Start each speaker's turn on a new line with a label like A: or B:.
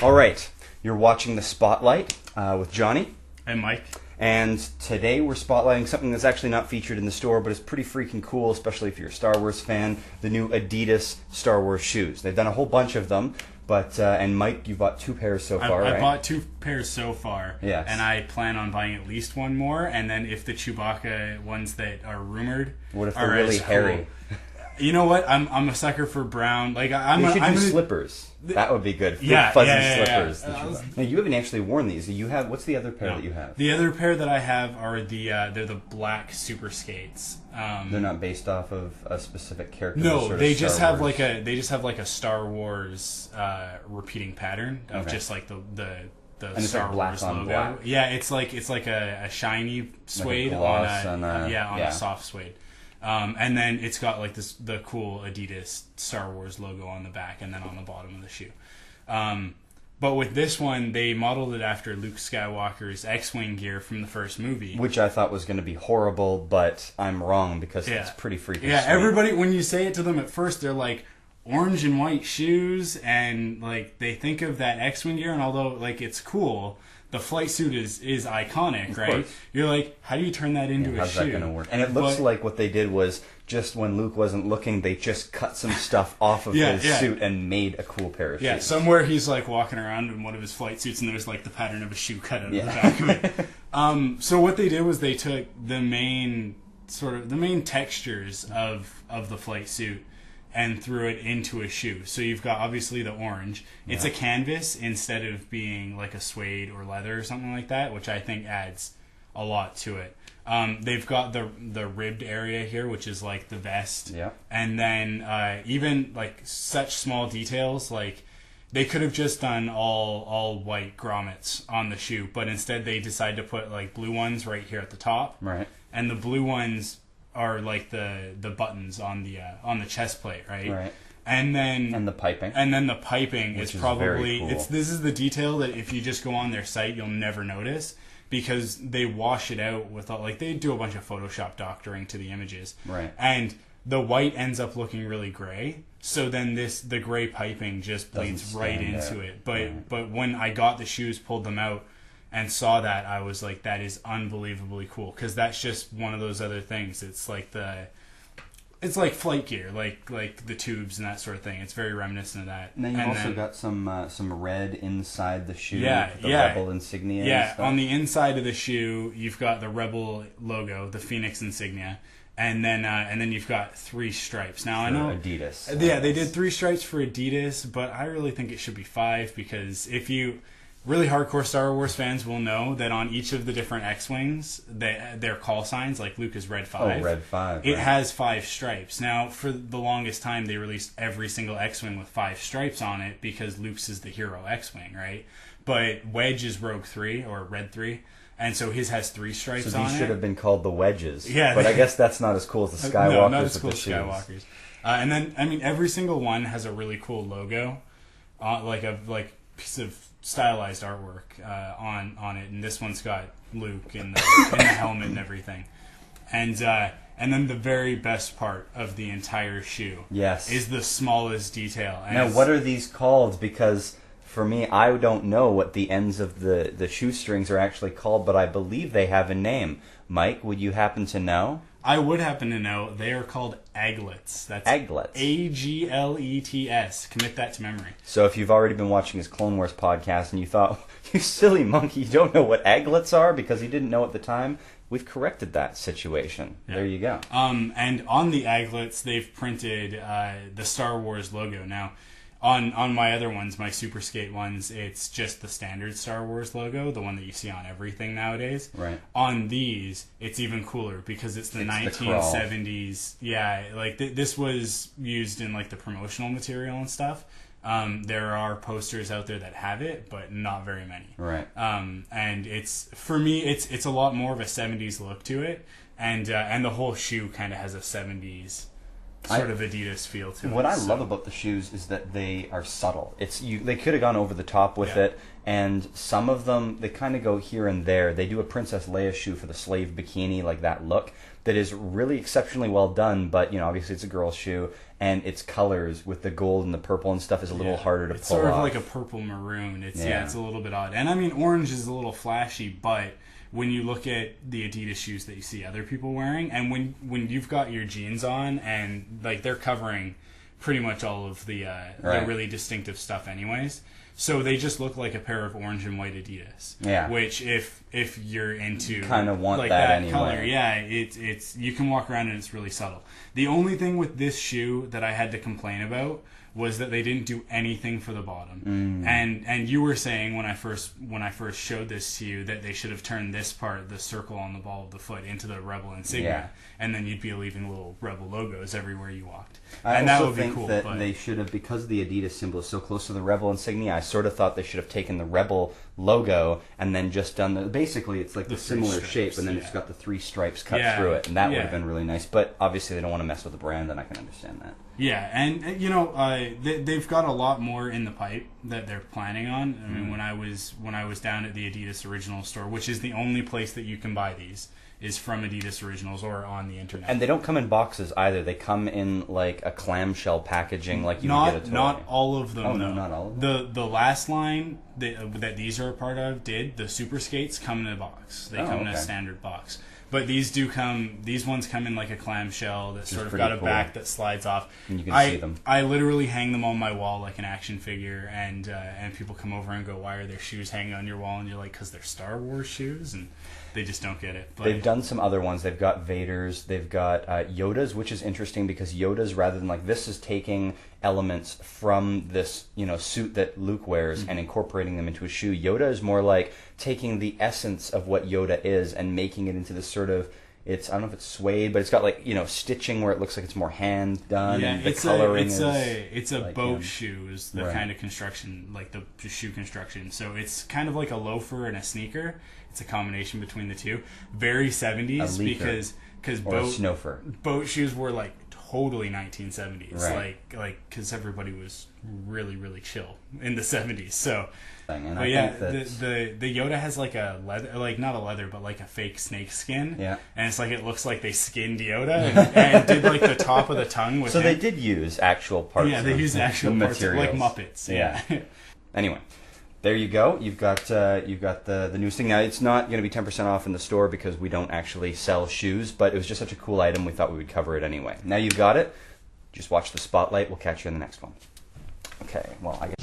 A: All right, you're watching The Spotlight with Johnny.
B: And Mike.
A: And today we're spotlighting something that's actually not featured in the store, but is pretty freaking cool, especially if you're a Star Wars fan, the new Adidas Star Wars shoes. They've done a whole bunch of them, but, and Mike, you bought 2 pairs so far, right?
B: I bought 2 pairs so far,
A: yes.
B: And I plan on buying at least one more, and then if the Chewbacca ones that are rumored
A: what if they're really hairy?
B: You know what? I'm a sucker for brown. Like
A: you should do slippers. That would be good.
B: Yeah,
A: fuzzy
B: slippers.
A: Now you haven't actually worn these. You have. What's the other pair that you have?
B: The other pair that I have are they're the black super skates.
A: They're not based off of a specific character.
B: No, they just have like a Star Wars repeating pattern of just like the
A: and
B: Star
A: like black
B: Wars
A: on
B: logo.
A: black.
B: Yeah, it's like a shiny suede
A: like
B: on a soft suede. And then it's got like the cool Adidas Star Wars logo on the back and then on the bottom of the shoe. But with this one, they modeled it after Luke Skywalker's X-Wing gear from the first movie.
A: Which I thought was going to be horrible, but I'm wrong because it's pretty freaking sweet.
B: Everybody, when you say it to them at first, they're like, orange and white shoes, and like they think of that X-Wing gear, and although like it's cool, the flight suit is iconic, right? You're like, how do you turn that into a shoe?
A: How's that going to work? And it looks like what they did was just when Luke wasn't looking, they just cut some stuff off of his suit and made a cool pair of shoes.
B: Yeah, somewhere he's like walking around in one of his flight suits, and there's like the pattern of a shoe cut out of the back of it. So what they did was they took the main textures of the flight suit and threw it into a shoe. So you've got obviously the orange. It's a canvas instead of being like a suede or leather or something like that, which I think adds a lot to it. They've got the ribbed area here, which is like the vest.
A: Yeah.
B: And then even like such small details, like they could have just done all white grommets on the shoe, but instead they decided to put like blue ones right here at the top.
A: Right.
B: And the blue ones are like the buttons on the chest plate, right?
A: Right.
B: And
A: the piping.
B: And then the piping
A: which
B: is probably
A: very cool.
B: this is the detail that if you just go on their site you'll never notice, because they wash it out with like they do a bunch of Photoshop doctoring to the images.
A: Right.
B: And the white ends up looking really gray. So then the gray piping just bleeds right into it. But when I got the shoes, pulled them out, and saw that, I was like, that is unbelievably cool, because that's just one of those other things. It's like flight gear, like the tubes and that sort of thing. It's very reminiscent of that.
A: And then you've also got some red inside the shoe, the Rebel insignia.
B: Yeah,
A: and stuff.
B: On the inside of the shoe, you've got the Rebel logo, the Phoenix insignia, and then you've got 3 stripes. Now I know
A: Adidas.
B: They did 3 stripes for Adidas, but I really think it should be 5, because if you really hardcore Star Wars fans will know that on each of the different X-Wings, their call signs, like Luke is Red 5.
A: Oh, Red 5.
B: It has 5 stripes. Now, for the longest time, they released every single X-Wing with 5 stripes on it because Luke's is the hero X-Wing, right? But Wedge is Rogue 3, or Red 3, and so his has 3 stripes on it.
A: So these should have been called the Wedges.
B: Yeah.
A: But I guess that's not as cool as the Skywalkers.
B: No, not as cool as
A: the
B: Skywalkers. And then, I mean, every single one has a really cool logo, like a piece of stylized artwork on it, and this one's got Luke in the helmet and everything, and then the very best part of the entire shoe, is the smallest detail. And
A: now, what are these called? Because for me, I don't know what the ends of the shoestrings are actually called, but I believe they have a name. Mike, would you happen to know?
B: I would happen to know. They are called aglets. That's
A: aglets.
B: Aglets. Commit that to memory.
A: So if you've already been watching his Clone Wars podcast and you thought, you silly monkey, you don't know what aglets are because you didn't know at the time, we've corrected that situation. Yeah. There you go.
B: And on the aglets, they've printed the Star Wars logo. Now, on my other ones, my Super Skate ones, it's just the standard Star Wars logo, the one that you see on everything nowadays.
A: Right.
B: On these, it's even cooler because it's the 1970s. Like this was used in like the promotional material and stuff. There are posters out there that have it, but not very many.
A: Right.
B: And it's, for me, it's a lot more of a 70s look to it, and the whole shoe kind of has a 70s sort of Adidas feel to it.
A: What I love about the shoes is that they are subtle. They could have gone over the top with it, and some of them, they kind of go here and there. They do a Princess Leia shoe for the slave bikini, like that look, that is really exceptionally well done, but, you know, obviously it's a girl's shoe, and its colors with the gold and the purple and stuff is a little harder to pull off.
B: It's sort of like a purple maroon. It's a little bit odd. And I mean, orange is a little flashy, but when you look at the Adidas shoes that you see other people wearing, and when you've got your jeans on, and like they're covering pretty much all of the really distinctive stuff anyways, so they just look like a pair of orange and white Adidas.
A: Yeah.
B: Which if you're into
A: kind of want
B: like
A: that
B: that
A: anyway.
B: color, it's you can walk around and it's really subtle. The only thing with this shoe that I had to complain about was that they didn't do anything for the bottom. And you were saying when I first showed this to you that they should have turned this part, the circle on the ball of the foot, into the Rebel insignia, and then you'd be leaving little Rebel logos everywhere you walked.
A: I also think that they should have, because the Adidas symbol is so close to the Rebel insignia, I sort of thought they should have taken the Rebel logo and then just done basically it's like the similar stripes, shape, and then it's got the 3 stripes cut through it, and that would have been really nice. But obviously they don't want to mess with the brand, and I can understand that.
B: Yeah, and you know, they've got a lot more in the pipe that they're planning on. I mean, when I was down at the Adidas Original store, which is the only place that you can buy these, is from Adidas Originals or on the internet.
A: And they don't come in boxes either. They come in like a clamshell packaging, like you would get a toy.
B: Not all of them.
A: Oh,
B: though.
A: no, not all of them.
B: The last line that these are a part of the Super Skates come in a box. They come in a standard box. But these ones come in like a clamshell that's sort of got a back that slides off.
A: And you can see them.
B: I literally hang them on my wall like an action figure, and people come over and go, "Why are their shoes hanging on your wall?" And you're like, "'Cause they're Star Wars shoes," and they just don't get it. But
A: they've done some other ones. They've got Vader's. They've got Yoda's, which is interesting because Yoda's, rather than like this, is taking elements from this, you know, suit that Luke wears and incorporating them into a shoe. Yoda is more like taking the essence of what Yoda is and making it into this sort of, I don't know if it's suede, but it's got like, you know, stitching where it looks like it's more hand done.
B: Yeah,
A: and the coloring
B: it's a
A: like
B: boat shoe is the kind of construction, like the shoe construction. So it's kind of like a loafer and a sneaker. It's a combination between the two. Very 70s because boat shoes were like totally 1970s, like because everybody was really, really chill in the 70s. So,
A: and
B: but yeah, the Yoda has like a leather, like not a leather, but like a fake snake skin.
A: Yeah, and
B: it's like it looks like they skinned Yoda and did like the top of the tongue with.
A: So they did use actual parts.
B: Yeah, they used actual parts, like Muppets.
A: Yeah. Anyway. There you go. You've got the newest thing. Now, it's not going to be 10% off in the store because we don't actually sell shoes, but it was just such a cool item, we thought we would cover it anyway. Now you've got it. Just watch the spotlight. We'll catch you in the next one. Okay, well, I guess